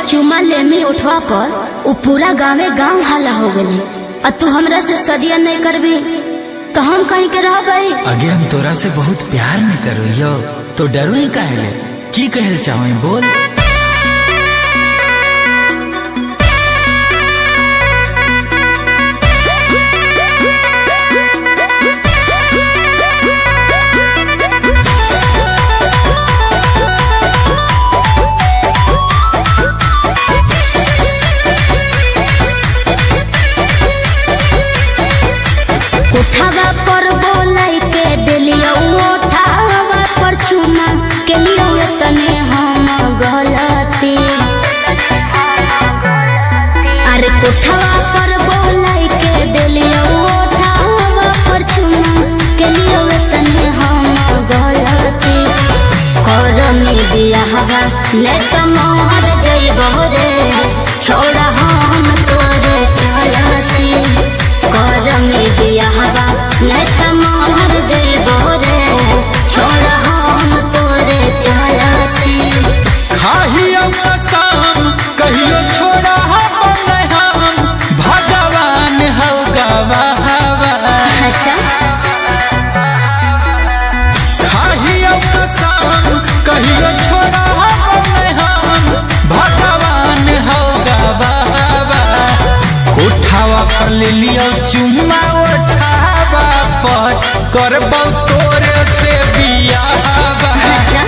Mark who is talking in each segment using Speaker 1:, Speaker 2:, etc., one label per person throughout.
Speaker 1: चुमा लेमी उठवा पर वो पूरा गाँवे गाँव हाला हो गए। और तू हमरा से सदिया नहीं करबी तो हम कहीं के रह गई।
Speaker 2: अगे हम तोरा से बहुत प्यार नहीं करो तो डरो ही काहे की कहल चाहो बोल।
Speaker 1: उठावा पर बोलाई के दिलियो उठावा पर चुमा के लियो तने हम गलती। अरे उठावा पर बोलाई के दिलियो उठावा पर चुमा के लियो तने हम गलती। करमी दिया हवा ने तो मोहर जइबो रे छोड़ा हम तोरे चलती। करमी दिया हवा नहीं तो मोहर जइबो रे छोड़ा हम तोरे चलती।
Speaker 2: खाहियो कसम कहियो छोड़ा हम भगवान हो गवाहवा।
Speaker 1: अच्छा
Speaker 2: खाहियो कसम कहियो छोड़ा हम भगवान हो गवाहवा। उठावा पर ले लियो चुम्मा उठावा पर करबो तोरे से बियाहवा।
Speaker 1: अच्छा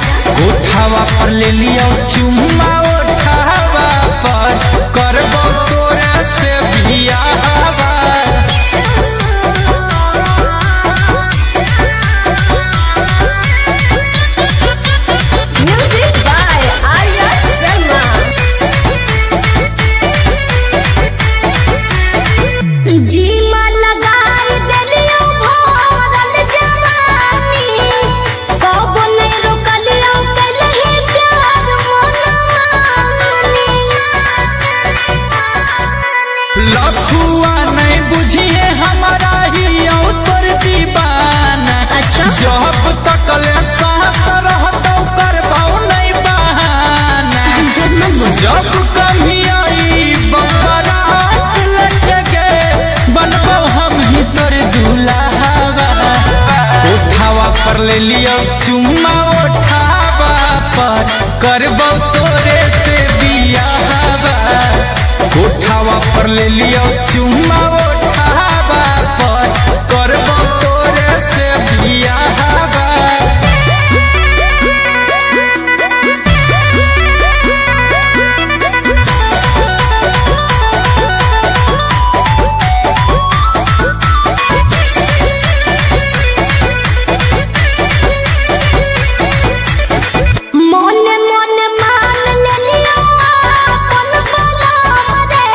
Speaker 2: उठावा पर ले लियो चुम्मा उठावा पर करबो तोरे से बियाहवा।
Speaker 1: Music by Arya Sharma. जीमा लगाई देलियो भरल जवानी कबो नहीं रोकलियो कलही प्यार मनमानी।
Speaker 2: लफुआ नहीं बुझिए हमारा ही तोर दीवाना।
Speaker 1: अच्छा
Speaker 2: जब तक ले साथ रहतो करबो नहीं बहाना।
Speaker 1: झूठ मत बोल।
Speaker 2: जब कभी आई बरात लगे बनबो हम ही तोर दुल्हावा। उठावा पर ले लियो चुम्मा उठावा पर करबो तोरे से बियाहवा। उठावा पर ले लियो चुम्मा उठावा पर करबो तोरे से बियाहवा।
Speaker 1: मोने मोने मान लेलियो अपन बलम रे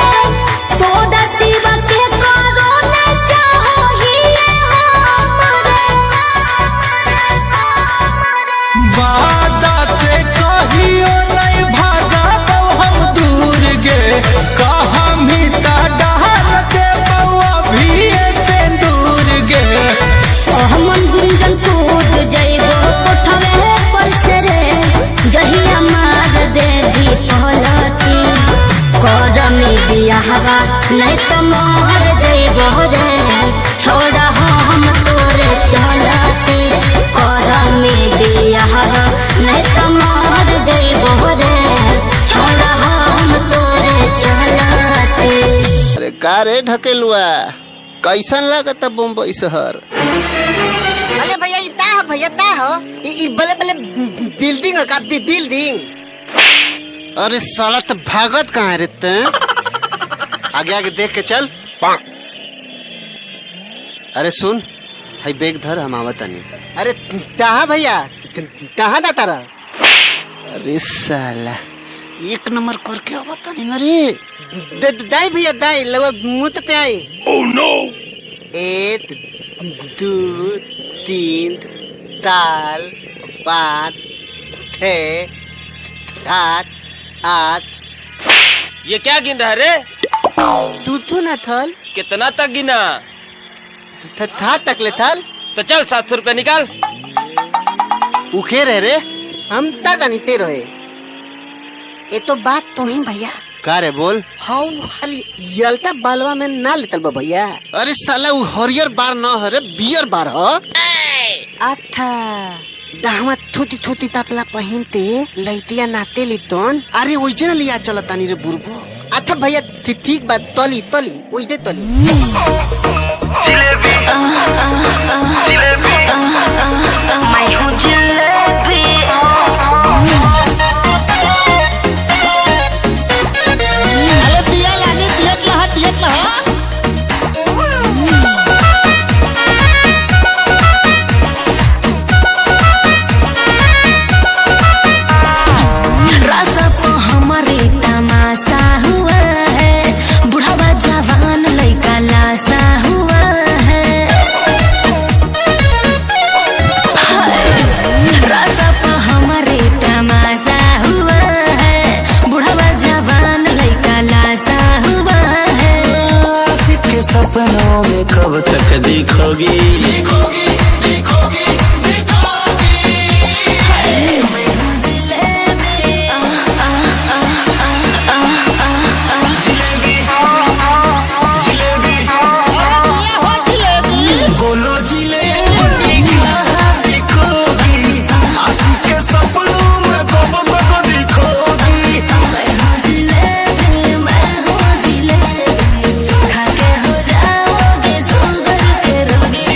Speaker 1: तोरा सिवा के करो न चाहो ही हमरे।
Speaker 2: वादा से कहियो नहीं भागबो हम दूर गे। कहमी ता डाल देबो अभी से दूर गे।
Speaker 1: हमन गुंजन कूद जइबो कोठवे पर से रे जहिया मार देवी पहलती। करमी दिया हवा नहीं तो मोहर जइबो रे छोड़ा हम तोरे चलती। करमी दिया हवा नहीं तो मोहर जइबो रे छोड़ा हम तोरे चलती।
Speaker 3: अरे का रे ढकेलुआ कैसन लागता बम्बई शहर।
Speaker 4: अरे भैया भैया हो बले बले बिल्डिंग का बिल्डिंग।
Speaker 3: अरे साला तो भागत कहाँ रे ते? आगे आगे देख के चल। अरे सुन हाई बैग धर हम आवत नहीं।
Speaker 4: अरे कहाँ भैया कहाँ जाता रहा?
Speaker 3: अरे साला एक नंबर करके आवत नहीं मरे।
Speaker 4: दाई भैया दाई लगभग मुँह पे आई। Oh no. 1 2 3 4 5 6 7 8।
Speaker 5: ये क्या गिन रहा है रे?
Speaker 4: तू ना थल
Speaker 5: कितना तक गिना?
Speaker 4: था तक ले थल।
Speaker 5: तो चल 700 रुपया निकाल।
Speaker 3: उखे रहे रे
Speaker 4: हम ता नहीं ते रहे। ये तो बात तो ही भैया।
Speaker 3: का रे बोल।
Speaker 4: हाँ खाली यलता बालवा में ना लेतल बा भैया।
Speaker 3: अरे साला वो हरियर बार न है रे, बियर बार हो।
Speaker 4: अच्छा दाहवा थूती थूती तापला पहिनते लइतिया नाते लितोन।
Speaker 3: अरे वही ना लिया चला तानी रे बुरबो।
Speaker 4: अच्छा भैया ठीक बात, तली तली वही दे तली।
Speaker 6: मैं हूँ जलेबी।
Speaker 3: अरे दिया लाने दियत लहा दियत लहा।
Speaker 6: रासा को हमारे तमाशा हुआ है, बुढ़ावा जवान लइका लासा हुआ है। रासा को हमारे तमाशा हुआ है, बुढ़ावा जवान लइका लासा हुआ है।
Speaker 7: आशिक के सपनों में कब तक दिखोगी? बोलो जिलेबी कहाँ दिखोगी? आशिक के सपनों में कब तक दिखोगी?
Speaker 6: मैं हूँ जिलेबी, मैं हूँ जिलेबी, खा के हो जाओगे शुगर के रोगी।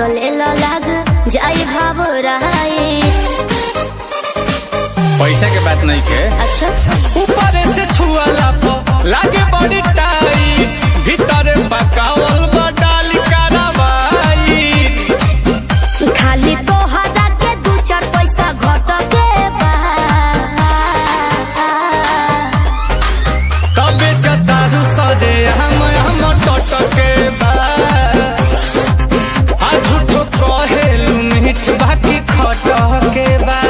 Speaker 1: तो ले लो लाग जाई भाव रहाई।
Speaker 8: पैसा के बात नहीं के।
Speaker 1: अच्छा
Speaker 8: ऊपर से छुआला पो लागे बड़ी टाइट, भीतर पकावल बा डाली करावाई।
Speaker 1: खाली तो हदा के 2-4 पैसा घट के बा,
Speaker 8: कबे चतारू सदे हम टटके बा। आ झूठो कहेलू मीठ बाकी खटके बा।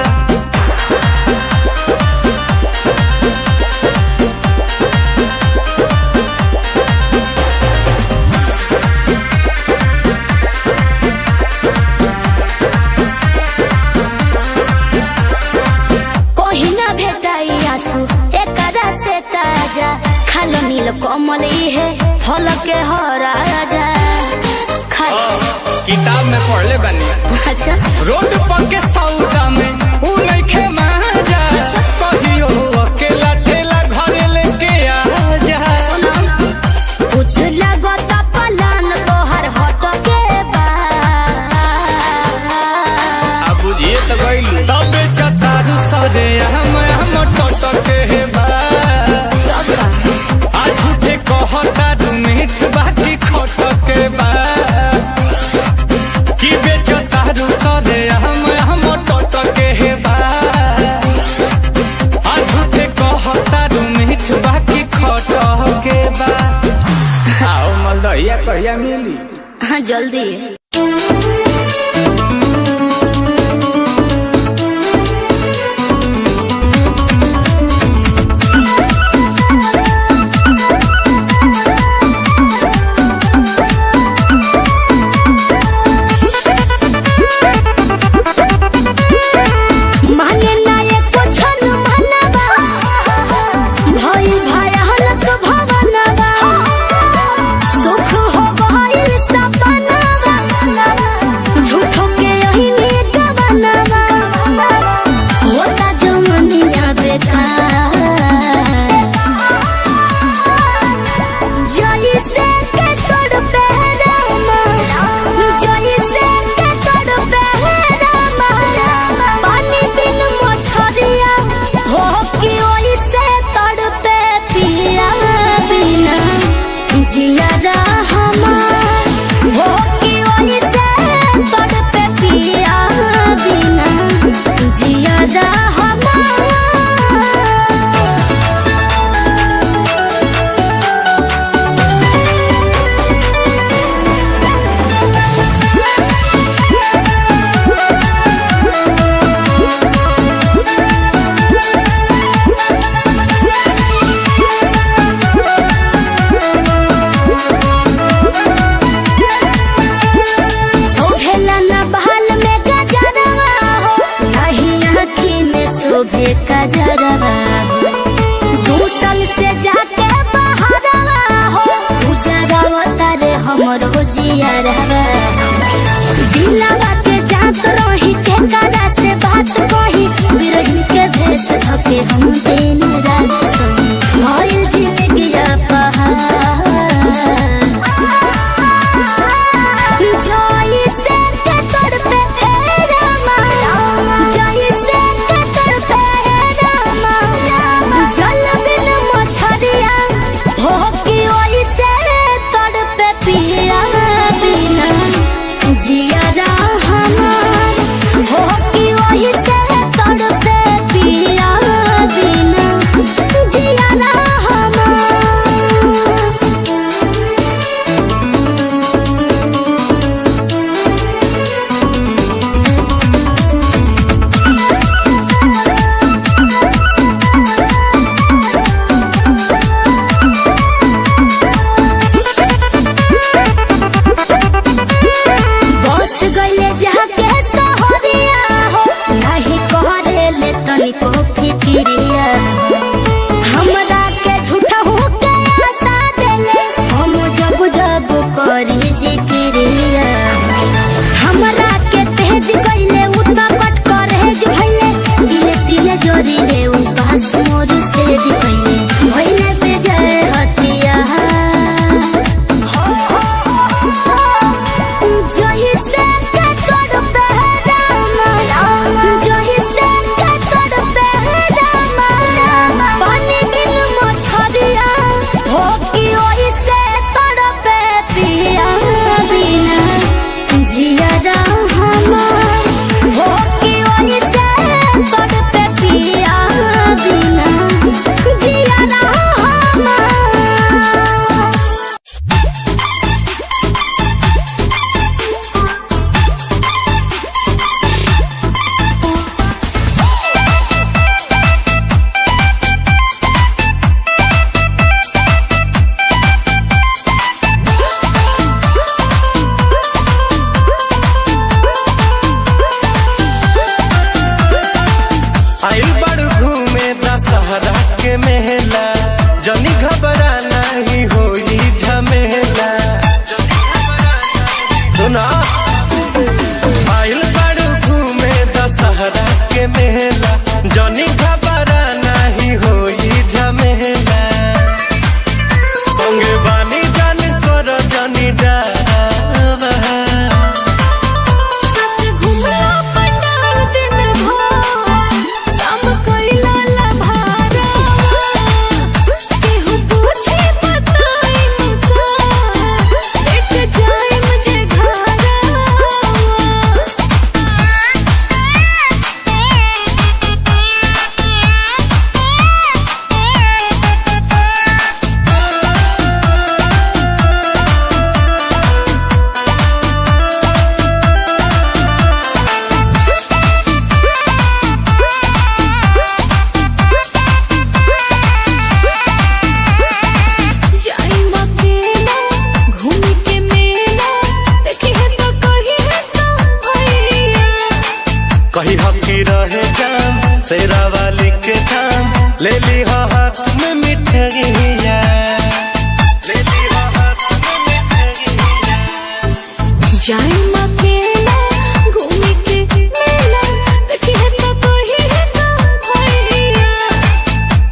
Speaker 1: खालो नील कमल है फल के हो राजा।
Speaker 8: किताब में पढ़ले बानी।
Speaker 1: अच्छा
Speaker 8: रोड पर के सौदा में ऊ नहीं खे माजा। कहियो अकेला ठेला घरे लेके आ जा।
Speaker 1: कुछ लागत पलान तोहर हट के बा,
Speaker 8: अब बुझिए तो गइलू। तबे चतारू सरे हम टटके बा। आ झूठे कहता तू मीठ बाकी खटके बा। कि बेचतारू सरे हम टटके बा। आ झूठे कहता तू मीठ बाकी खटके बा। आओ मलदहिया कहिया मिली?
Speaker 1: हाँ जल्दी। दिलवा के जात रही के करा से बात कही बिरही के भेस धके हम दिन रात सही भइल जिंदगी पहाड़ जोई से के तोड़ पे रामा जोई से के तोड़ पे रामा जल बिन मछरिया हो कि ओई से तोड़ पे पिया बिना जिया हमार हो कि वही से तोड़ पे पिया बिना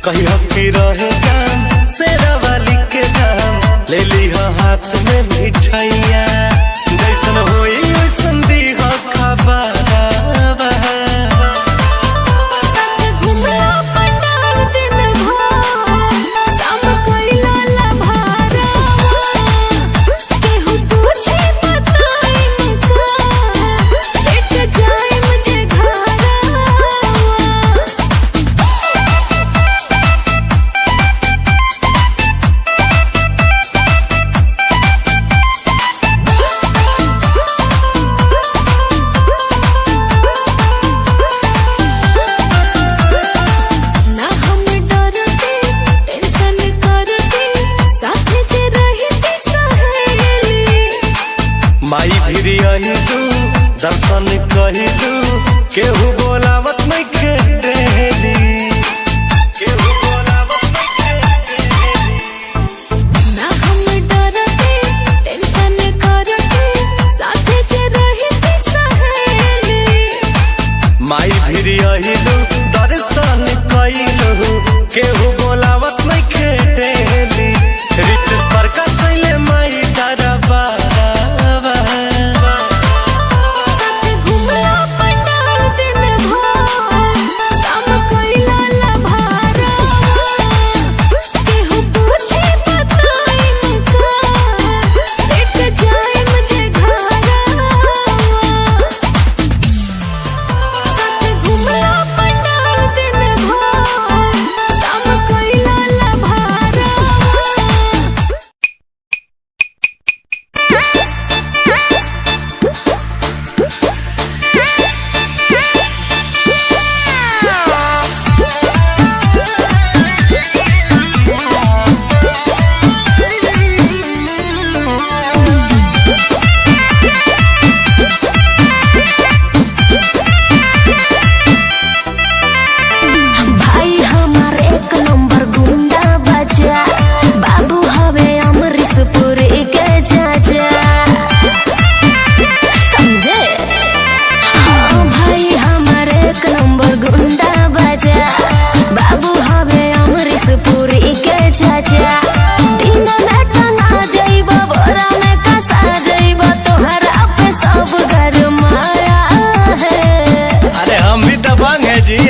Speaker 7: कहियो की रहे जान शेरा वाली के दाम ले ली हाथ में मिठाइया जैसन होई वैसन दी हो खबरवा माई भिरी अहिलू दर्शन कहिलू केहू बोलावत नहीं खेली केहू बोलावत नहीं खेली
Speaker 6: ना हम डरते टेंशन करते साथे जे रहती सहेली
Speaker 7: माई भिरी अहिलू दर्शन कहिलू केहू बोलावत नहीं खेली रित पर का सैले माई दरबा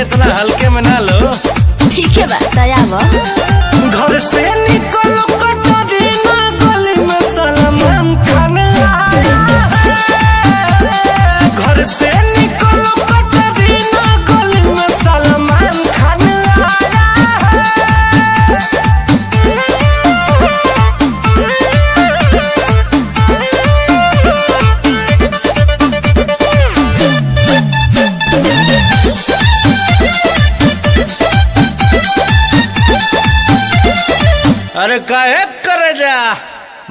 Speaker 7: इतना हल्के में ना लो
Speaker 6: ठीक है बात
Speaker 7: घर से निकलो कटरीना गली में सलमान खान आया घर से निकलो कटरीना गली में सलमान खान आया अरे काहे करे जा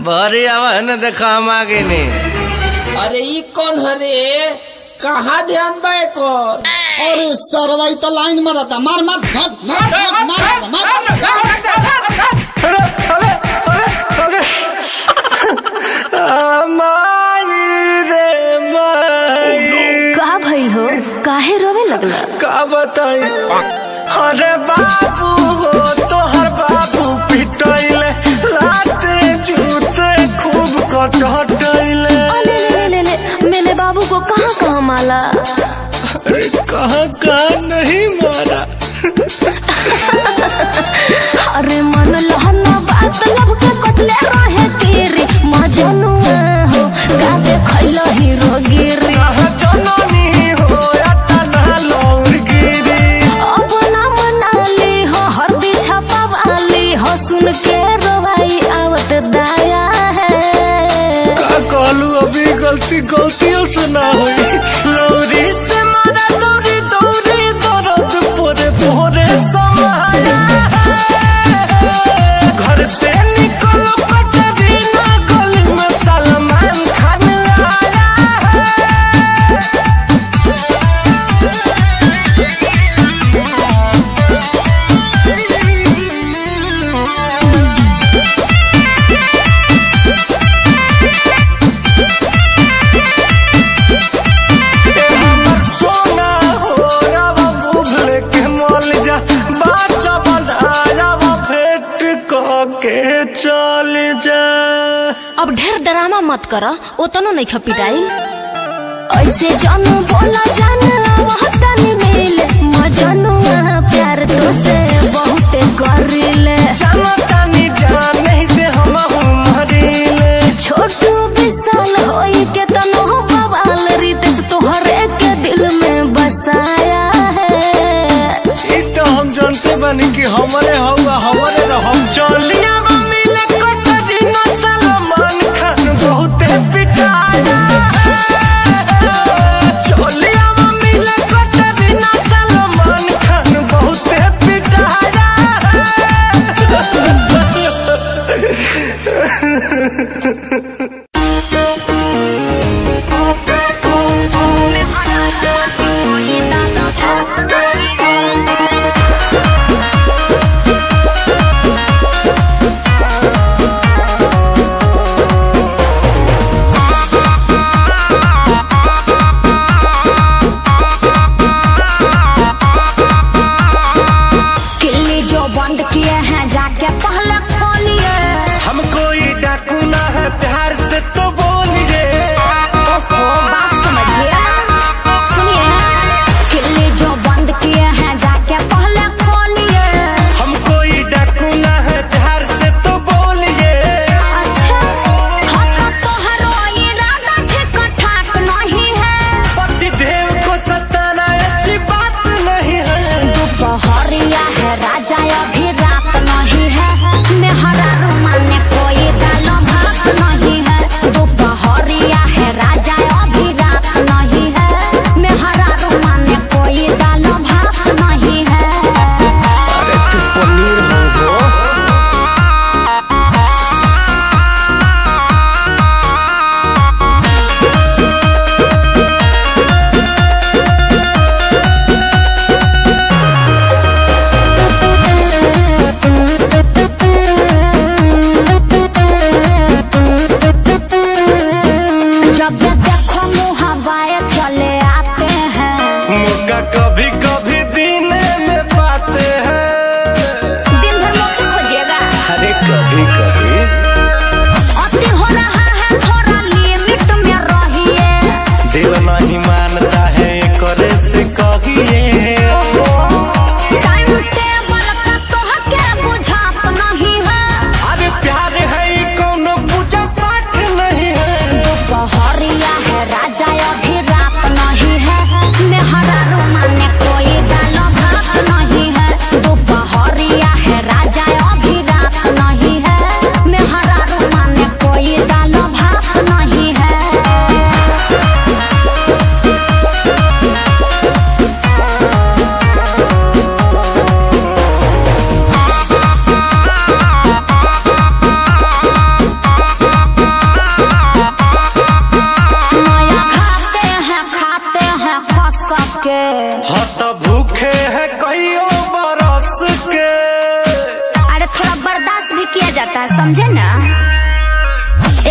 Speaker 7: भरी आवाज देखा हम आगे नहीं।
Speaker 9: अरे ई कौन हरे कहाँ ध्यान बा कौन?
Speaker 10: अरे सरवाई तो लाइन में रहता मार मार
Speaker 6: का भइल हो काहे रोवे लगला
Speaker 7: का बताई अरे बाबू हो तोहर बाबू पिटैले लाते जूते खूब कचटैले
Speaker 6: मैंने बाबू को कहाँ कहाँ माला
Speaker 7: अरे कहाँ कहाँ नहीं मारा
Speaker 6: अरे मन लहना बात लब के कटले रहे तेरी मजनुआ हो का देखैला हीरो गिरी
Speaker 7: जननी हो तना लौर गिरी
Speaker 6: अब ना मनाली हो हर बिछा पवाली हो सुन के रोवाई आवत दाया है
Speaker 7: का कहलू अभी गलतियों से ना हुई लौरी से मारा दौरी दौरी दर्द पोरे पोरे समाया घर से निकलो कटरीना गली में सलमान खान आया सोना हो रवा बुभले के मल जा बाचा बना के चल जा।
Speaker 6: अब ढेर ड्रामा मत कर, ओतनो नहीं खपिटाई। ऐसे जानू बोला जान मिले मजनुआ प्यार तो से बहुत करिले।
Speaker 7: जानो तानी जान नहीं से हम मरिले।
Speaker 6: छोटू विशाल होई के तनो बवाल रितेश तोहरे के दिल में बसाया है।
Speaker 7: इस तो हम जानते बनी कि हमारे हवा हमारे रहम। चलिया मिले कटरीना सलमान खान बहुत पिटाया। चलिया मिले कटरीना सलमान खान बहुत पिटाया।
Speaker 6: किल्ली जो बंद किए हैं जाके पहले खोलिए।
Speaker 7: हम कोई डाकू ना है प्यार से तो बोलिए।
Speaker 6: ओहो बात समझिए, सुनिए किल्ली जो बंद किए हैं जाके पहले खोलिए।
Speaker 7: हम कोई डाकू ना है प्यार से तो बोलिए।
Speaker 6: अच्छा हद तोहरो इरादा ठीक ठाक नहीं है।
Speaker 7: पति देव को सताना अच्छी बात नहीं है।
Speaker 6: दोपहरिया है राजा अभी रात नहीं है। मेहरा रुमाने कोई दालो भात नहीं है। दोपहरिया है राजा अभी रात नहीं है। मेहरा रुमाने कोई दालो भात नहीं है।
Speaker 7: अरे तू पनीर हो।
Speaker 6: जब देखो मुँह हवाए चले आते हैं।
Speaker 7: मौका कभी कभी दिन में पाते हैं।
Speaker 6: दिन भर मौके खोजिएगा।
Speaker 7: अरे कभी कभी
Speaker 6: अति हो रहा है थोड़ा लिमिट में रहिए।
Speaker 7: दिल नहीं मानता है करे से कहिए।
Speaker 6: टाइम टेबल का तोहके बुझात नहीं है।
Speaker 7: अरे प्यार है कोनो पूजा पाठ नहीं है।
Speaker 6: दोपहरिया है राजा अभी रात नहीं है। मेहरा रुमाने कोई दालो भात नहीं है। दोपहरिया है राजा अभी रात नहीं है। मेहरा रुमाने कोई दालो भात नहीं है। नया खाते हैं फंस के।
Speaker 7: हाँ तो भूखे है कईयों बरस के।
Speaker 6: अरे थोड़ा बर्दाश्त भी किया जाता है, समझे ना।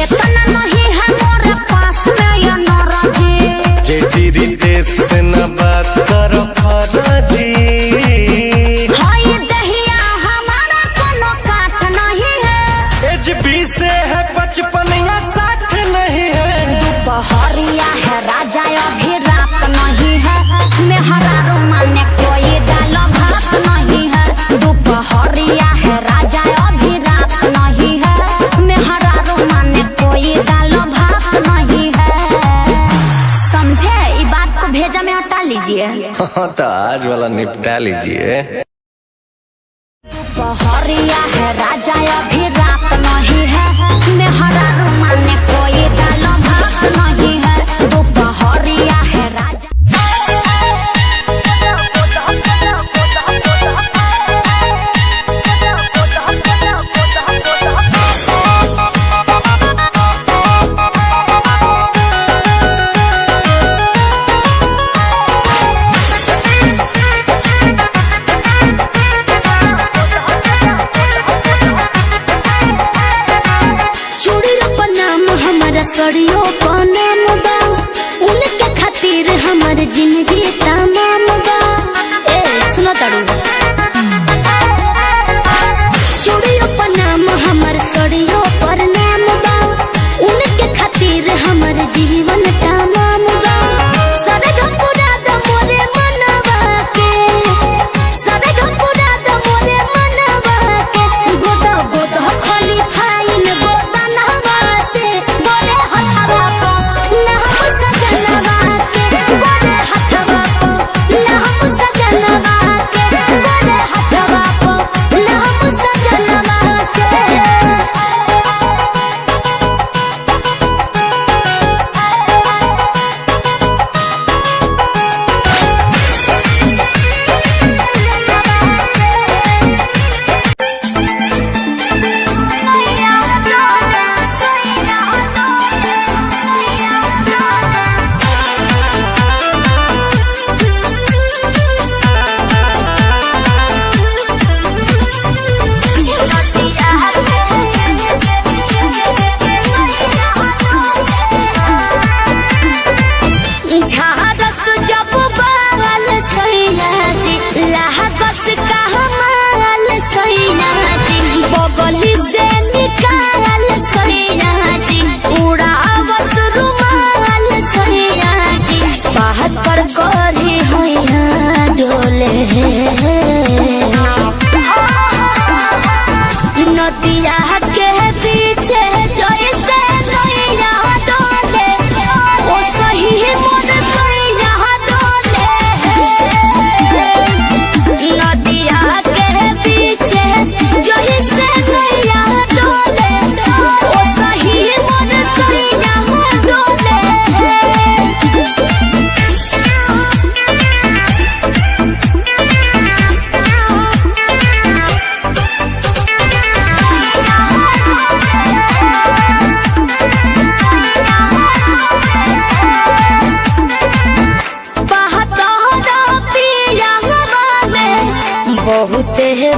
Speaker 6: इतना नहीं है मोरे पास में ये नाराजी।
Speaker 7: जेठी रितेश से न बात करो फराजी।
Speaker 6: हाय दहिया हमारा कोनो काट नहीं है।
Speaker 7: एज 20 से है 55 या 60 नहीं है।
Speaker 6: दोपहरिया है राजा अभी रात नहीं है। मेहरा रुमाने कोई दालो भात नहीं है। दोपहरिया है राजा अभी रात नहीं है। मेहरा रुमाने कोई दालो भात नहीं है। समझे, ये बात को भेजा में हटा लीजिए।
Speaker 8: हाँ तो आज वाला निपटा लीजिए।
Speaker 6: दोपहरिया है राजा अभी रात नहीं है। मेहरा रुमाने कोई दालो भात नहीं है। दोपहरिया है राजा। सड़ियों को नाम बा, उनके खातिर हमार जिंदगी तमाम बा। ए सुनो तड़ू, चूड़ियों पर नाम हम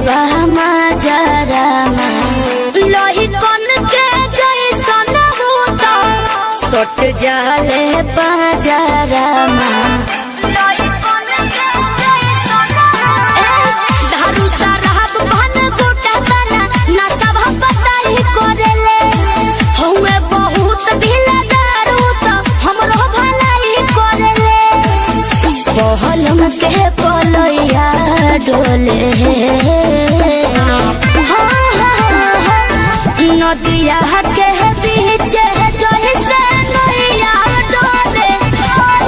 Speaker 1: माजरामा लोही कन के जैसन भूत सट जाले बाजारामा लोही कन के जैसन धारू सरहब भन गोटा तना ना सब बताई करेले हुए बहुत ढीला दारू तो हमरो भलाई करेले बहलम के पलैया डोले नदिया के बीच जैसे नैया डोले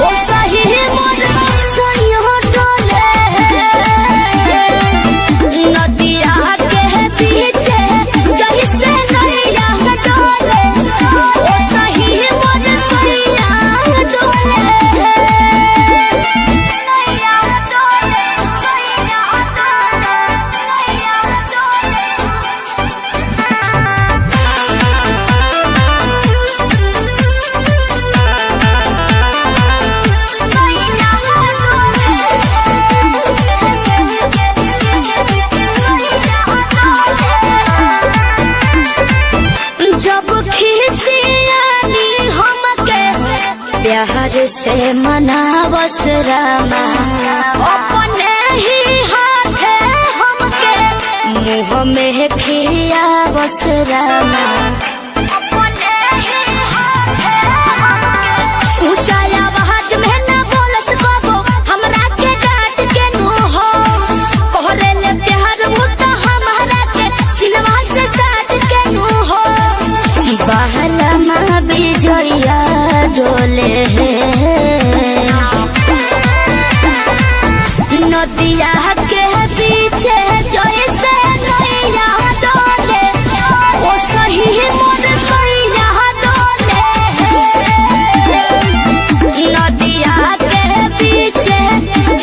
Speaker 1: ओ सही मोर सैया डोले नदिया के बीच जैसे नैया डोले ओ सही मोर सैया डोले नैया डोले सैया डोले नैया डोले जब खिसियानी हमके प्यार से मनावस रामा अपने ही हाथे हमके मुँह में खियावस रामा अपने ही हाथे हमके ऊंचा आवाज में न बोलस बाबू हमरा के डांट के नु हो कोहरे ले प्यार वो तो हमारा के सिलवा से साथ के नु हो बहला माँ बिजोया डोले नदिया के पीछे जैसे नैया डोले ओ सही मोर सैया डोले नदिया के पीछे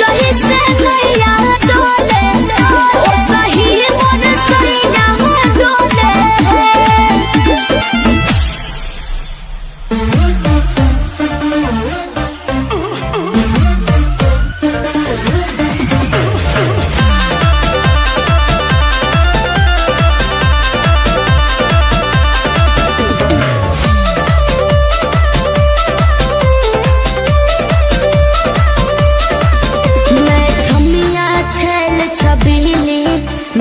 Speaker 1: जैसे नैया डोले ओ सही मोर सैया डोले मैं छमिया छेल छबीली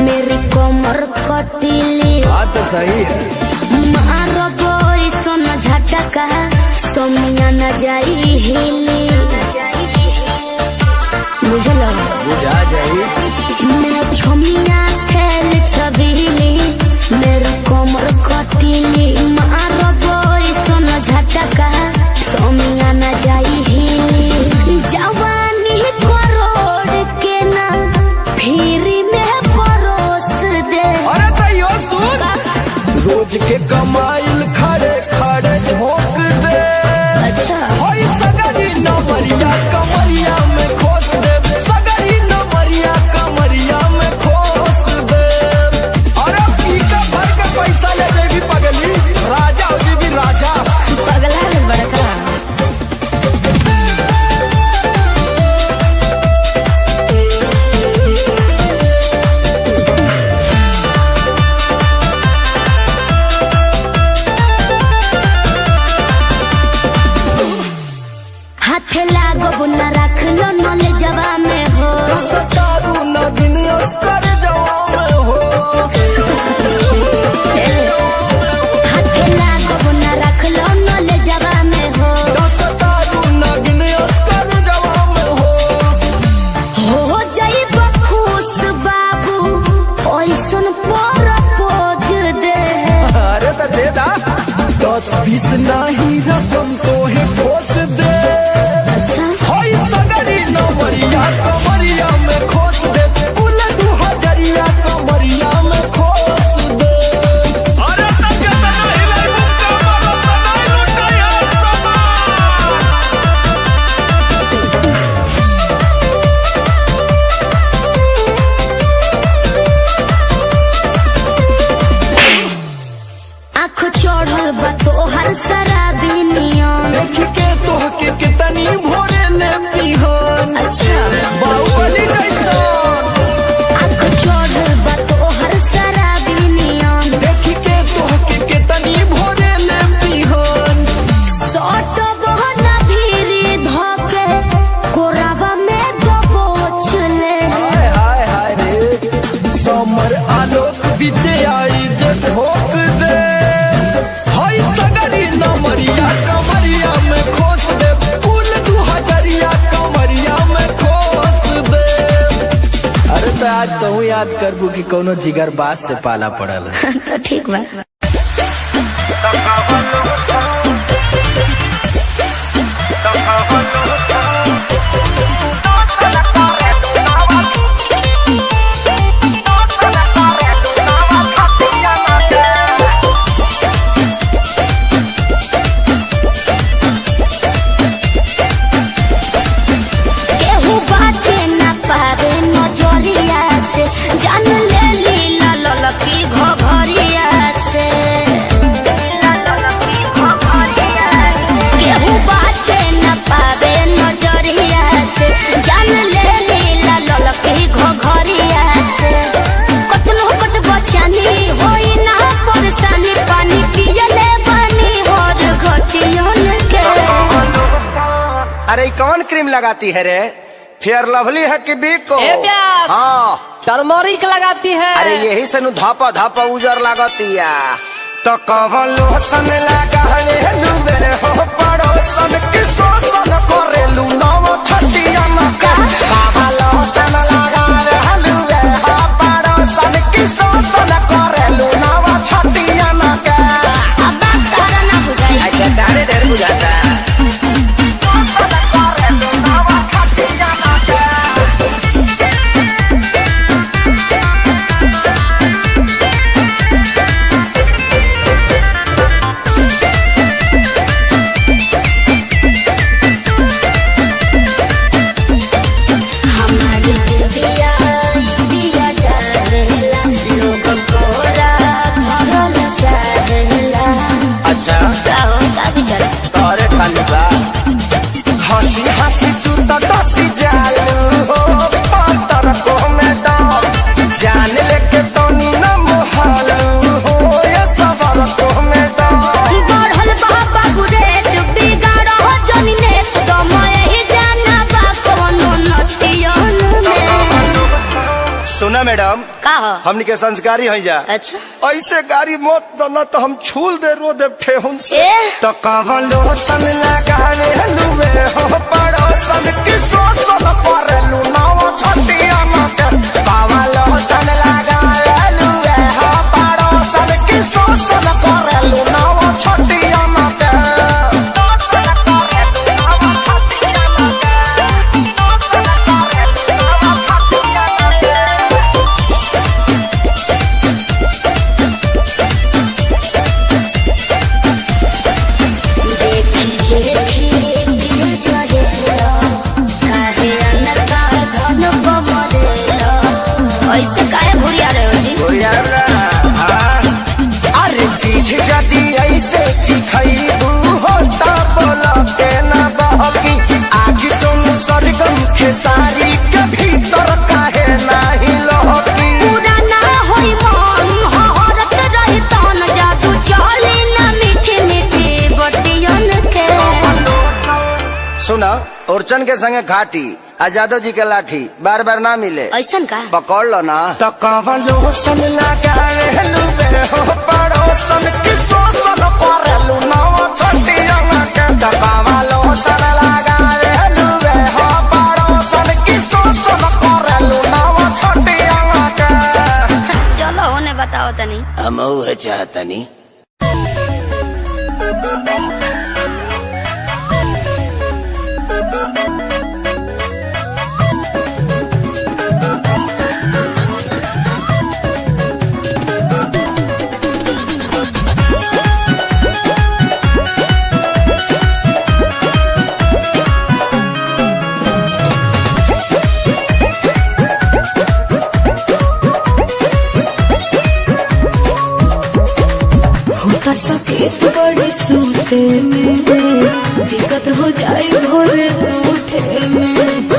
Speaker 1: मेरी कोमर कटीली
Speaker 8: बात सही है।
Speaker 1: मारो बोई सोन झटका सोमिया न जाई हिली बुझलो
Speaker 8: बुझा जाई
Speaker 1: मैं छमिया छेल छबीली मेरी कोमर कटीली मारो बोई सोन झटका सोमिया न जाई हिली जवानी करोड़ के ना फिरी में परोस दे
Speaker 8: अरे तैयो सुन रोज के कमाइल खड़े खड़े झोंक दे
Speaker 1: अच्छा
Speaker 8: होई सगरी नमरिया कमरिया में खोस दे सगरी नमरिया कमरिया में खोस दे अरे पीका भर के पैसा ले जेबी पगली राजा हो जेबी राजा
Speaker 1: पगला है बड़का हाथ लागो बुना रख लो नले जवा में हो
Speaker 8: सतारू नगिन अस्कर जवा में हो
Speaker 1: हाथ लागो बुना रख लो नले जवा में हो
Speaker 8: सतारू नगिन अस्कर जवा में
Speaker 1: हो जाई बखुश बाबू ओइसन पर पोज दे
Speaker 8: अरे तो दे दा 10-20 नहीं रकम तो है खोस दे
Speaker 1: अच्छा
Speaker 8: होई सगरी नमरिया कमरिया में खोस दे उले 2000 कमरिया में खोस दे अरे तक जना हिलाई मुक्का मारो बनाई लुटाया
Speaker 1: आँख चढ़ल बा तोहर शराबी नियम
Speaker 8: देख चौक बीचे आई जे ठोक दे हई सगरी नमरिया कमरिया में खोस दे फूल 2000 कमरिया में खोस दे।
Speaker 2: अरे तो आज कहूँ याद करबू कि कोनो जिगर बात से पाला पड़ल।
Speaker 6: तो ठीक बा।
Speaker 1: जान ले लीला ललकी घोघरिया से केहू बाचे न पावे नजरिया से जान ले लीला ललकी घोघरिया से कतनो कट बचानी होई ना परेशानी पानी पियले बानी और घटियन के।
Speaker 7: अरे कौन क्रीम लगाती है रे? फेयर लवली है कि बिको?
Speaker 4: हाँ टर्मरिक लगाती है।
Speaker 7: अरे यही से नु धापा धापा उजर लागतिया। तो कवन लोशन लगा रे लुबे हो पड़ोसन की सोसन करे लू नव छटिया मका। कवन लोशन लगा रे लुबे हो पड़ोसन की सोसन करे लू नव छटिया मका।
Speaker 1: अब बात तारा ना बुझाई।
Speaker 7: अच्छा तारे देर बुझाता। हंसी हंसी तू तो डसी जालू हो पातर को में दम जान लेके तो नीना मोहालू हो ये सवाल को में दम
Speaker 1: बढ़ल बाबा गुरेट बिगाड़ हो जनी ने तो मैं ही जाना बा कोनो नतियन में।
Speaker 7: सुना मैडम
Speaker 1: का हो?
Speaker 7: हमनी के संस्कारी है जा।
Speaker 1: अच्छा
Speaker 7: ऐसे गाड़ी मत दो तो हम छूल दे रो दे ठेहुन से। तो कवन लोशन लगा रे लुबे हो पड़ोसन की सोसन पर लू नव छटिया मके। कवन लोशन लगा रे लुबे हो पड़ोसन की सोसन कर लू नव छटिया मके।
Speaker 1: ऐसे काहे भूरिया रहे हो जी?
Speaker 7: अरे चीज जदी ऐसे चिखैबू होता बोला के ना बहकी आगे तुम सरगम खेसारी के भीतर काहे नाही लहकी।
Speaker 1: पूरा ना होई मन हरत रही तन जादू चली ना मीठी मीठी बतियन के।
Speaker 7: सुना ओरचन के संगे घाटी आजादो जी के लाठी बार बार ना मिले
Speaker 1: ऐसन का
Speaker 7: पकड़ लो ना। तो कवन लोशन लगा रे लुबे हो पड़ोसन की सोसन पर लू नव छटिया मके। तो कवन लोशन लगा रे लुबे हो पड़ोसन की सोसन पर लू नव छटिया मके।
Speaker 1: चलो होने बताओ तनी।
Speaker 7: हम उहे चाहतनी।
Speaker 11: सकेत बड़ी सूते में दिक्कत हो जाए भोरे उठे में।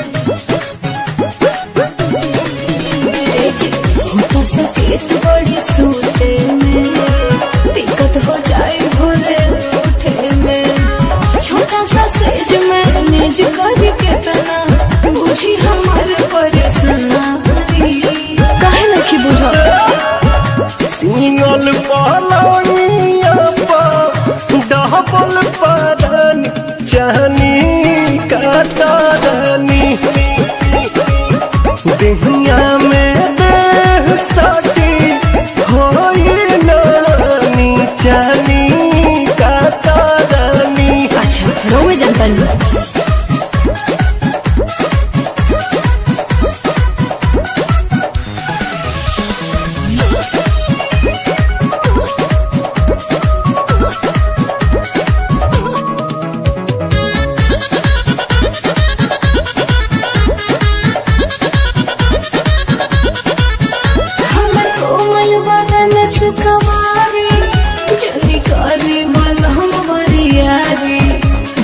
Speaker 11: होता सकेत बड़ी सूते में दिक्कत हो जाए भोरे उठे में। छोटा सा सेज में निज कर के तना बुझी हमारे परेशानी काहे नहीं बुझा।
Speaker 7: सिंगल पलंगिया डबल परानी चाहनी काटारानी देहिया में देह सटी होई नानी चाहनी काटारानी।
Speaker 11: अच्छा रोवे जनता नहीं। सुखवारी जनी करी बलहम बरियारी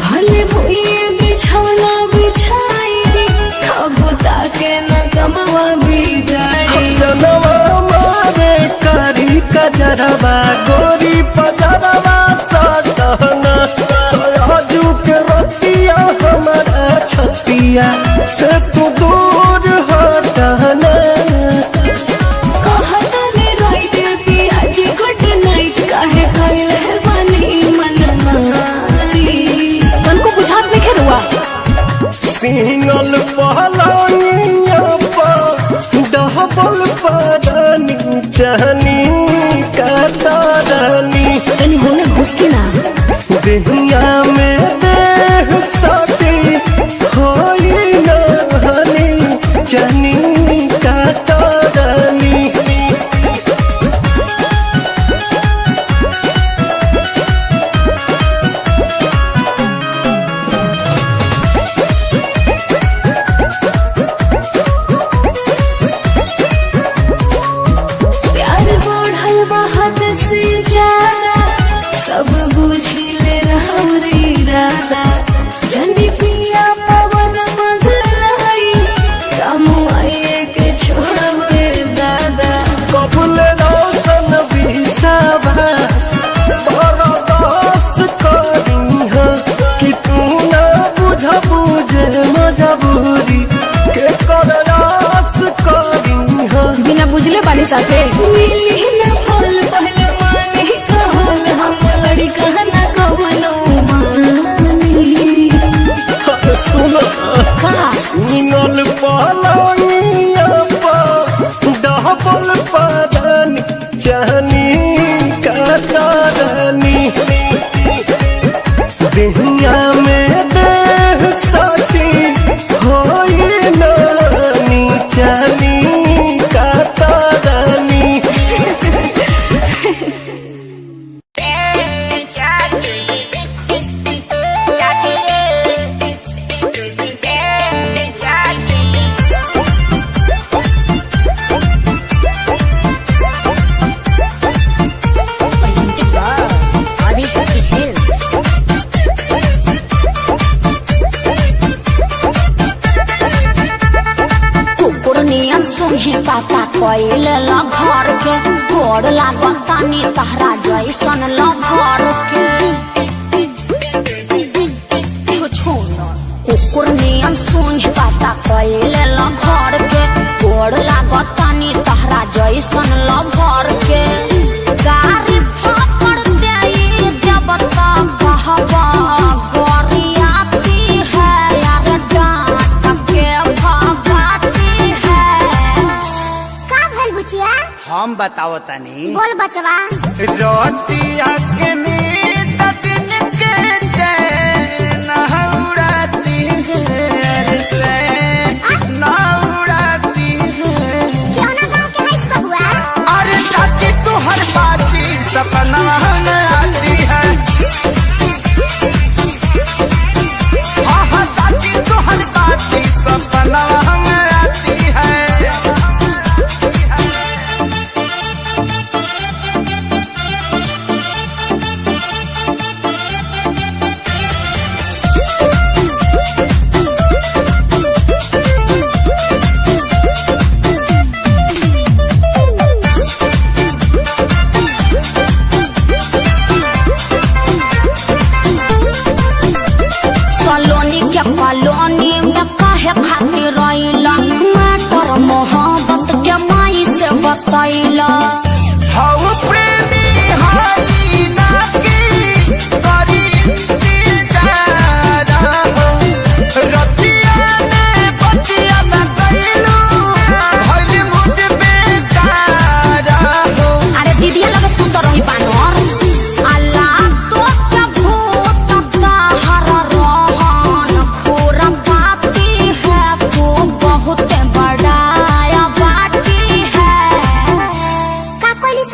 Speaker 11: भले भुइए बिछौना बिछाई खबुता के न कमवा बिगाड़ी
Speaker 7: जनवा मारे करी कजरवा गोरी पजरवा सटना आजू के रतिया हमारा छतिया से तू दूर हटना। सिंगल पलंगिया डबल परानी चाहनी काटारानी
Speaker 11: तनी होने घुसकी ना
Speaker 7: देहिया में देह सटी होई नानी चाहनी काटारानी।
Speaker 11: सब बुझिले रहरी राधा जनी पिया पवन बदलाई कमुआए के छोड़बे दादा
Speaker 7: कबुल रोशन विश्वास बरदास करी कि तू ना बुझे मजबूरी के करदास करी
Speaker 11: बिना बुझले बानी साथे मिली न फल पहले कहना कवनो मानी
Speaker 7: सुनो सिंगल पलंगिया डबल परानी चाहनी काटारानी देहिया में देह सटी होई नानी चाहनी काटारानी।
Speaker 6: पाता कैल घर के गोड़ लागतानी तहरा जैसन लभर के कुकुर नियम सुन पाता कैल घर के गोड़ लागतानी तहरा जैसन लभर के गाड़ी फापड़ दे जब तक कहबा गोरियाती है यार डांट के भगाती है।
Speaker 2: हम बताओ तनी
Speaker 1: बोल बचवा
Speaker 2: रोटिया के नींद दिन के चैन उड़ाती है चैन उड़ाती है।
Speaker 1: क्यों ना गाँव के है इस बबुआ?
Speaker 2: अरे चाची तू हर बाची सपना में आती है। हाँ चाची तू हर बाची सपना में आती है।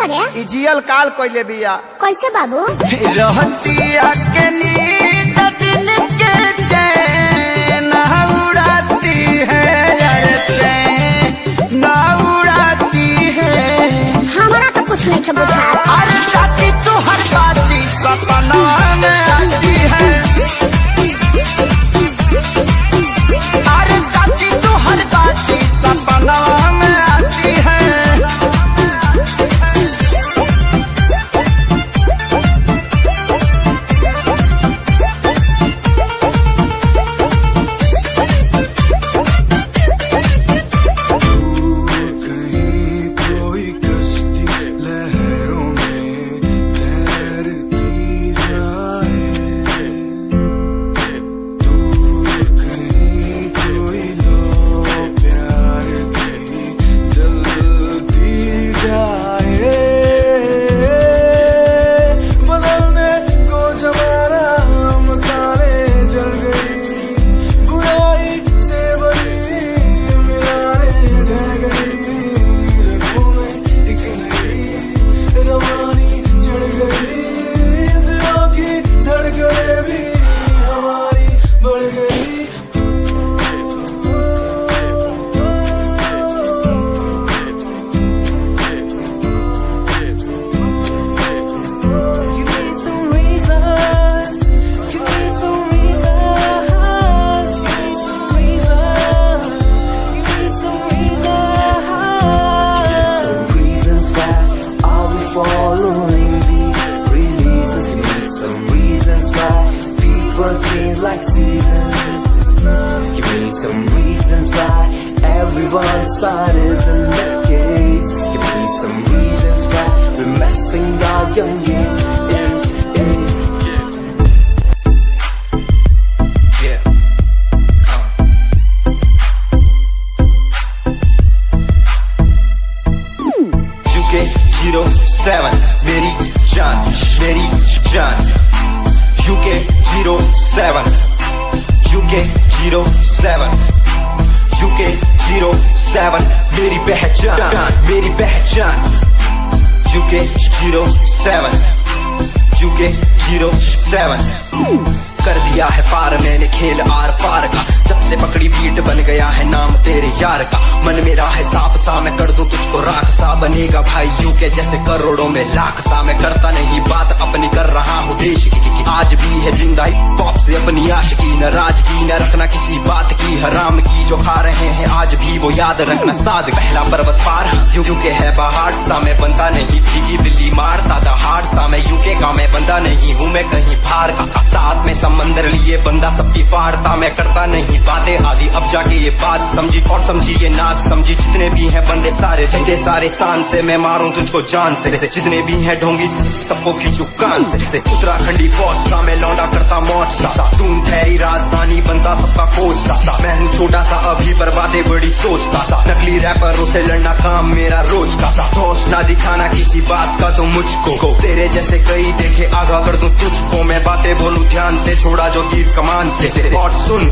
Speaker 1: कैसा रे?
Speaker 7: इजियल काल कोइले बिया।
Speaker 1: कैसे बाबू?
Speaker 7: रहतिया के नींद दिल के चैन उड़ाती है यार, चैन उड़ाती है।
Speaker 1: हमारा तो कुछ नहीं के बुझा।
Speaker 7: अरे चाची तू हर बाची सपना में आती है। अरे चाची तू हर बाची सपना में आती है।
Speaker 8: Like seasons, give me some reasons why everyone's side is in the case. Give me some reasons why we're messing our young years.
Speaker 7: UK07 मेरी जान, मेरी जान। UK07 UK07 UK07 मेरी पहचान, मेरी पहचान। UK07 UK07 कर दिया है पार मैंने खेल आर पार का। जब से पकड़ी बीट बन गया है नाम तेरे यार का। मन मेरा है सांप सा मैं कर दूं तुझको राख सा। बनेगा भाई यूके जैसे करोड़ों में लाख सा। मैं करता नहीं बात अपनी कर रहा हूँ देश की। आज भी है जिंदा पॉप से अपनी आशिकी। नाराजगी न रखना किसी बात की। हराम की जो खा रहे हैं आज भी वो याद रखना साद। पहला पर्वत पार यूके है पहाड़ सा। मैं बनता नहीं भीगी बिल्ली मारता दहाड़ सा। मैं यूके का मैं बंदा नहीं हूँ मैं कहीं बाहर का। साथ में समंदर लिए बंदा सबकी फाड़ता। मैं करता नहीं बातें आदि अब जाके ये बात समझी। और समझी ये नाच समझी। जितने भी हैं बंदे सारे जितने सारे शान से मैं मारूं तुझको जान से। जितने भी हैं ढोंगी सबको खींचू कान से। उत्तराखंडी फौज सा मैं लौंडा करता मौज सा। तून ठहरी राजधानी बनता सबका कोच सा। मैं हूँ छोटा सा अभी पर बातें बड़ी सोचता सा। नकली रैपरों से लड़ना काम मेरा रोज का सा। होश ना दिखाना किसी बात का तो मुझको। तेरे जैसे कई देखे आगा कर दूं तुझको। मैं बातें बोलूं ध्यान से छोड़ा जो तीर कमान से। और सुन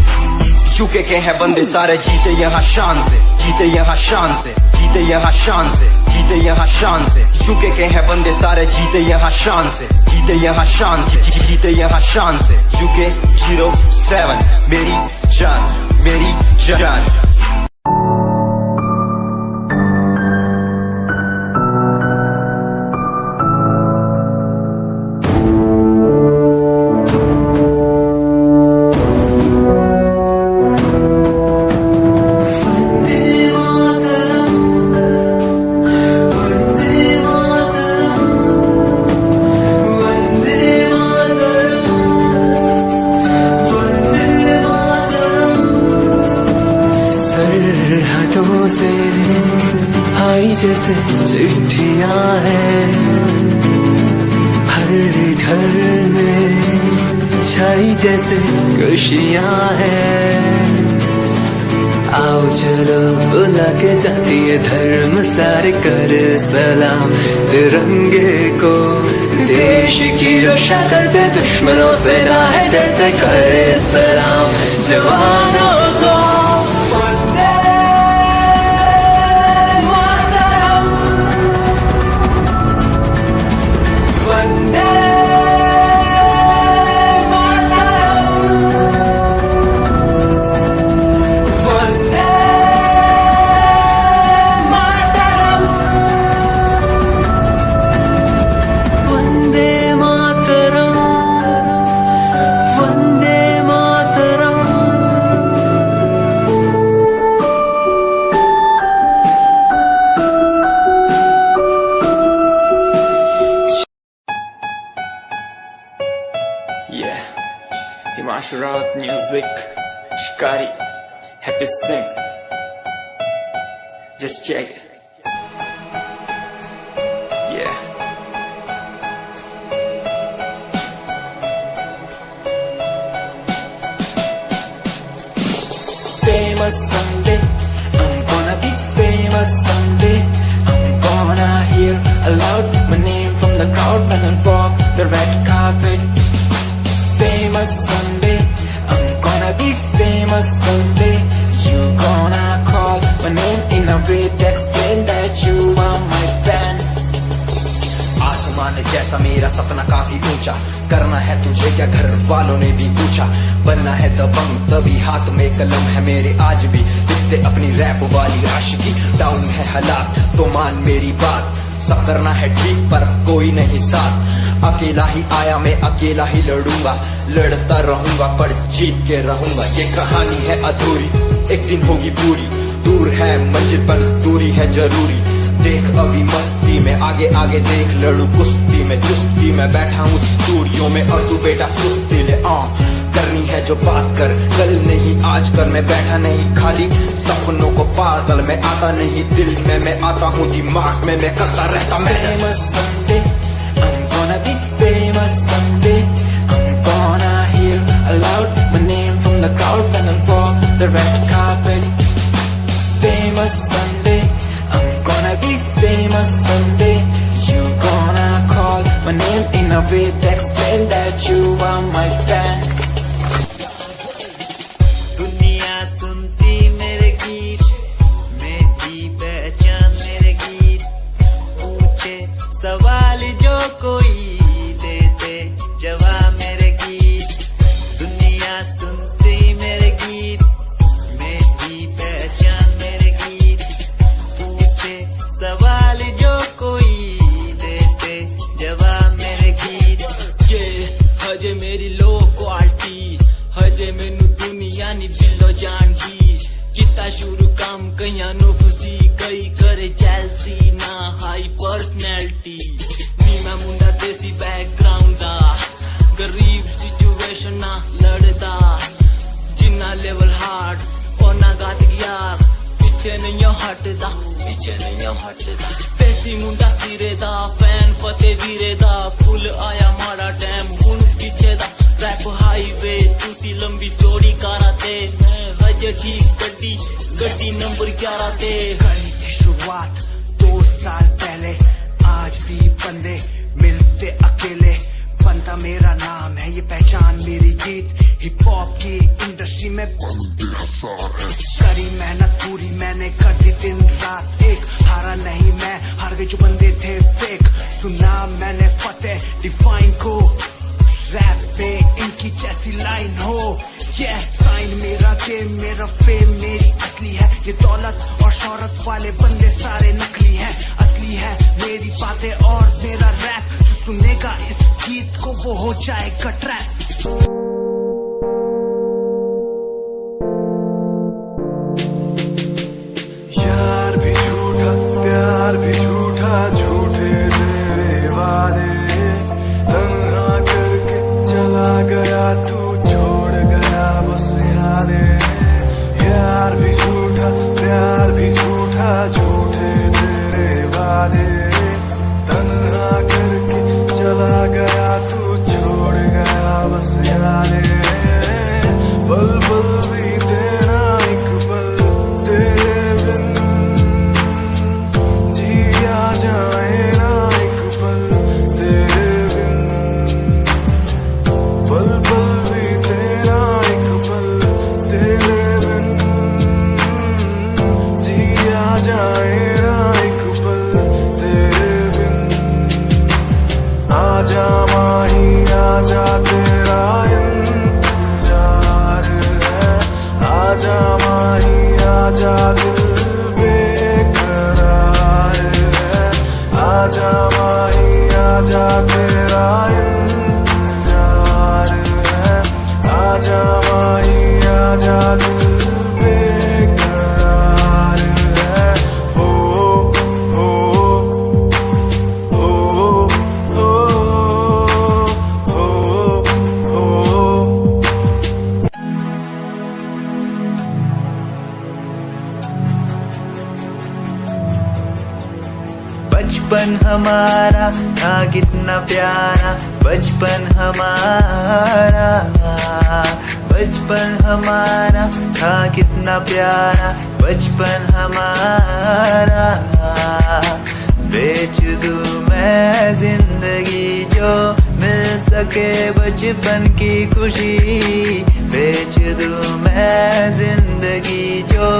Speaker 7: यूके के हैं बंदे सारे जीते यहाँ शान से। जीते यहाँ शान से। जीते यहाँ शान से। जीते यहाँ शान से। यूके के हैं बंदे सारे जीते यहाँ शान से। जीते यहाँ शान से। जीते यहाँ शान से। UK07 मेरी जान, मेरी जान।
Speaker 8: जैसे चिट्ठियां हैं हर घर में छाई जैसे खुशियां हैं। आओ चलो बुला के जाती है धर्म सारे कर सलाम तिरंगे को। देश की रक्षा करते दुश्मनों से ना है डरते करे सलाम जवानों को। Ashurat Music, Shikari, Happy Singh. Just check it. Yeah. Famous someday, I'm gonna be famous someday. I'm gonna hear aloud my name from the crowd when I walk the red carpet. Famous someday, I'm gonna be famous someday. You gonna call my name in a way to explain that you are my fan.
Speaker 7: आसमान जैसा मेरा सपना काफी ऊंचा, करना है तुझे क्या घर वालों ने भी पूछा, बनना है दबंग तभी हाथ में कलम है मेरे आज भी लिखते अपनी रैप वाली आशिकी। डाउन है हालात तो मान मेरी बात, सब करना है ठीक पर कोई नहीं साथ। अकेला ही आया मैं अकेला ही लड़ूंगा, लड़ता रहूंगा पर जीत के रहूंगा। ये कहानी है अधूरी एक दिन होगी पूरी, दूर है मंजिल पर दूरी है जरूरी। देख अभी मस्ती में आगे आगे देख, लड़ू कुश्ती में चुस्ती में बैठा हूँ स्टूडियो में और तू बेटा सुस्ती ले। करनी है जो बात कर, कल नहीं आज कर। मैं बैठा नहीं खाली सपनों को पागल में आता नहीं, दिल में मैं आता हूँ दिमाग में मैं करता रहता मैं।
Speaker 8: Famous someday, I'm gonna be famous someday. I'm gonna hear aloud my name from the crowd when I walk the red carpet. Famous someday, I'm gonna be famous someday. You gonna call my name in a way to explain that you are my fan.
Speaker 12: दुनिया सुनती मेरे गीत, मेरी पहचान मेरे गीत। पूछे सवाल जो कोई देते जवाब मेरे गीत। दुनिया सुनती मेरे गीत, मेरी पहचान मेरे गीत। पूछे सवाल जो कोई देते जवाब मेरे गीत।
Speaker 9: ये हजे मेरी लो क्वालिटी, हजे मैनू दुनिया नी दिलो जान दी। किता शुरू काम कईयां नु खुशी, कई करे जेलसी ना हाई पर्सनैलिटी। नी मैं मुंडा देसी बैकग्राउंड दा, गरीब सिचुएशन ना लड़दा। जिन्ना लेवल हार्ड और ना गात यार, पीछे नहीं हटदा, पीछे नहीं हटदा। देसी मुंडा सिरे दा, फैन फतेह वीरे दा। फुल आया माड़ा टाइम हुन पीछे दा। रैप हाईवे तुसी लंबी चौड़ी कारा ते, मैं हजे ठीक गड्डी गड्डी नंबर 11 ते।
Speaker 13: करी थी शुरुआत 2 साल पहले, आज भी बंदे मिलते अकेले। बनता मेरा नाम है ये पहचान मेरी गीत, हिप हॉप की इंडस्ट्री में बंदे हजार है। करी मेहनत पूरी मैंने कर दी दिन रात एक, हारा नहीं मैं हार गए जो बंदे थे फेक। सुना मैंने फतेह डिफाइन को, रैप पे इनकी जैसी लाइन हो। ये साइन मेरा गेम मेरा फेम मेरी असली है। ये दौलत और शोहरत वाले बंदे सारे नकली हैं, असली है मेरी बातें और मेरा रैप। जो सुनेगा इस गीत को वो हो जाएगा ट्रैप।
Speaker 14: यार भी झूठा प्यार भी झूठा, झूठे तेरे वादे। तन्हा करके चला गया तू, छोड़ गया बस यादें। यार भी झूठा प्यार भी झूठा, झूठे तेरे वादे। तन्हा करके चला गया तू, छोड़ गया बस यादें। पल पल भी तेरा एक पल तेरे बिन जिया जाए ना एक पल तेरे बिन। पल पल भी तेरा एक पल तेरे बिन जिया जाए ना एक पल तेरे बिन। आजा माही आजा तेरा इंतजार है, आजा माही आजा दिल बेकरार है। आजा माही आजा तेरा इंतजार है, आजा माही आजा दिल बेकरार है। ओ ओ ओ ओ ओ ओ
Speaker 12: बचपन हमारा था कितना प्यारा, बचपन हमारा, बचपन हमारा था कितना प्यारा, बचपन हमारा। बेच दूं मैं जिंदगी जो मिल सके बचपन की खुशी, बेच दूं मैं जिंदगी जो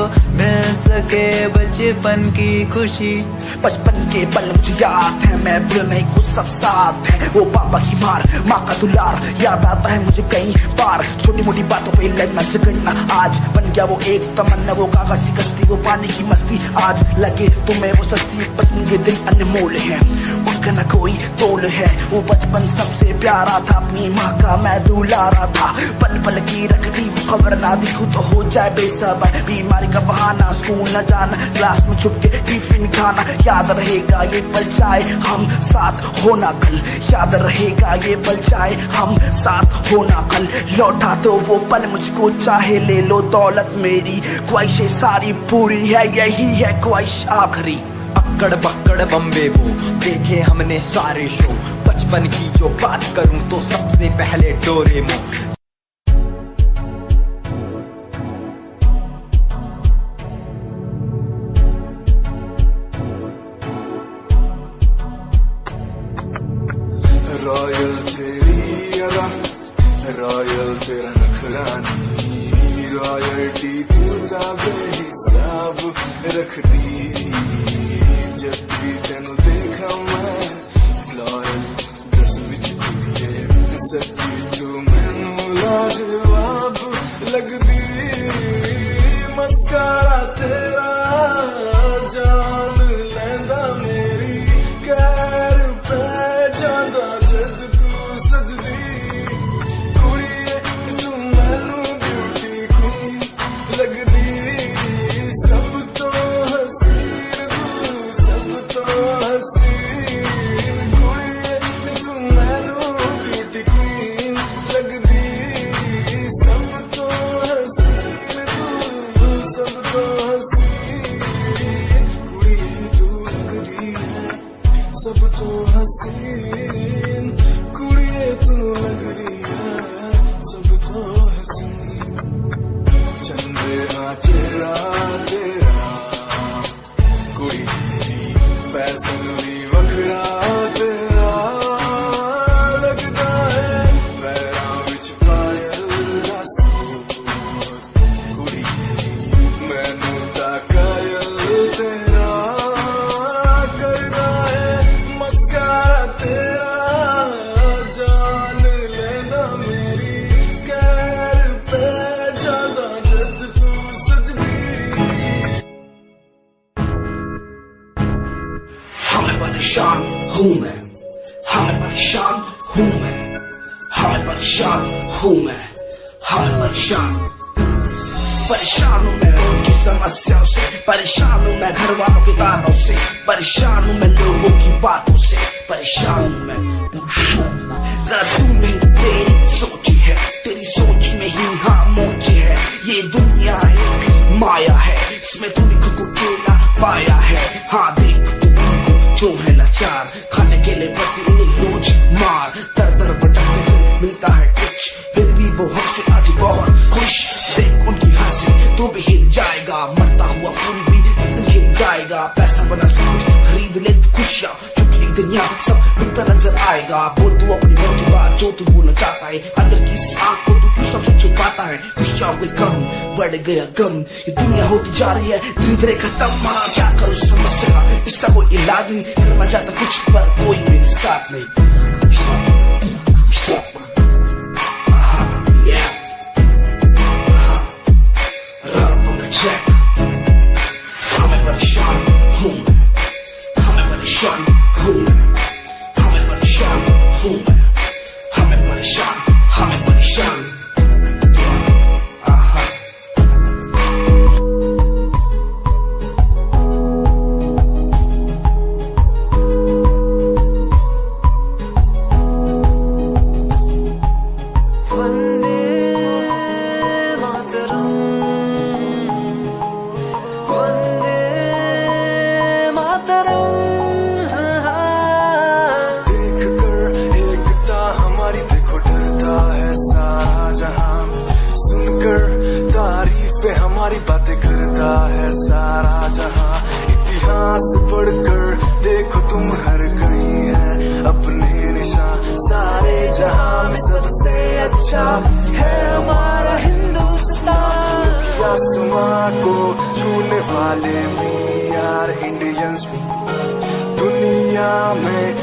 Speaker 12: मिल सके बचपन की खुशी।
Speaker 13: बचपन के पल मुझे याद है, मैं भूल नहीं कुछ सब साथ है। वो पापा की मार, माँ का दुलार याद आता है मुझे कई बार। छोटी मोटी बातों पे लड़ना झगड़ना आज बन गया वो एक तमन्ना, वो कागज की कश्ती, वो पानी की मस्ती। आज लगे तुम्हें वो सस्ती, बचपन के दिन अनमोल है, उनका न कोई तोल है। वो बचपन सबसे प्यारा था, अपनी माँ का मैं दुलारा था। पल पल की रखती वो खबर ना दिखूं तो हो जाए बेसबर, बीमारी का बहाना, स्कूल न जाना, क्लास में छुप के टिफिन खाना। याद रहेगा ये पल चाहे हम साथ होना कल, याद रहेगा ये पल चाहे हम साथ होना कल। लौटा दो वो पल मुझको, चाहे ले लो दौलत मेरी, ख्वाहिशें सारी पूरी है, यही है ख्वाहिश आखिरी।
Speaker 8: अक्कड़ बक्कड़ बम्बे वो देखे हमने सारे शो, बचपन की जो बात करूं तो सबसे पहले डोरेमोन।
Speaker 14: रॉयल तेरी अदा, रॉयल तेरा नखरानी, रॉयल्टी तू बेहिसाब रखती। जब भी तेनू देखा मैं फ्लोरल ड्रेस विच खुलिए, सच्ची तू मैनू लाजवाब लगदी। मस्कारा तेरा जान लैंदा मेरी, कैर पे जांदा जद तू सजदी। कुड़िए तू मैनू ब्यूटी क्वीन लगदी, सब तो हसीन तू, सब तो हसीन। कुड़िए तू मैनू ब्यूटी क्वीन लगदी, सब तो हसीन तू, सब तो हसीन। कुड़िए तू लगदी है सब तो हसीन, कुड़िए तू लगदी है सब तो हसीन। चंद्रा चेहरा तेरा, कुड़ी फैशन भी वखरा तेरा लगदा है। पैरां विच पायल दा सूट, कुड़ी मैनू ता कायल तेरा करदा है। मस्कारा तेरा जान लेंदा मेरी, कैर पे जांदा जद तू सजदी।
Speaker 13: हमें परेशान हूँ मैं, हमें परेशान हूँ मैं, हमें परेशान हूँ मैं, हमें परेशान। परेशान हूँ मैं उनकी समस्याओं से, परेशान हूँ मैं घर वालों के तानों से, परेशान हूँ मैं लोगों की बातों से, परेशान हूँ मैं। गलत तू नहीं तेरी सोच है, तेरी सोच में ही हाँ मोची है। ये दुनिया एक माया है, इसमें तूने खुद को अकेला पाया है। हाँ देख तू जो है लाचार, खाने के लिए पति उन्हें रोज मार। दर दर भटकते फिर मिलता है कुछ, फिर भी वो हमसे आज बहुत खुश। देख उनकी हंसी तो भी हिल जाएगा, मरता हुआ फूल भी एक दिन खिल जाएगा। पैसा बना सब कुछ खरीद ले खुशियाँ, क्योंकि एक दिन यहाँ सब मिलता नजर आएगा। बोल तू अपनी मन की बात जो तू बोलना चाहता है, अंदर की इस आँख को तू क्यों सबसे छुपाता है। खुशियाँ हुए कम, बढ़ गया गम, ये दुनिया होती जा रही है धीरे धीरे खत्म। हाँ क्या करूँ समस्या का, इसका कोई इलाज नहीं, करना चाहता कुछ पर कोई मेरे साथ नहीं। हमें परेशान हूँ मैं, हमें परेशान हूँ मैं, हमें परेशान हूँ मैं, हमें परेशान, हमें परेशान।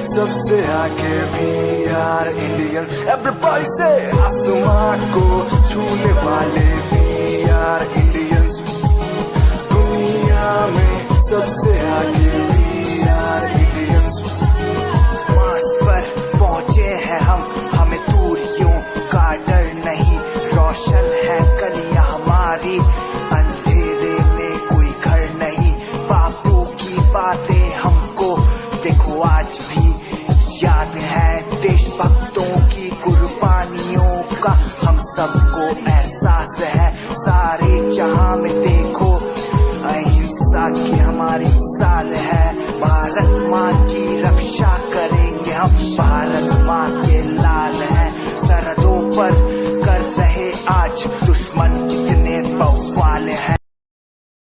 Speaker 14: सबसे आगे भी यार इंडियन। एवरीबॉडी से आसमां को छूने वाले भी यार इंडियंस। दुनिया में सबसे आगे भी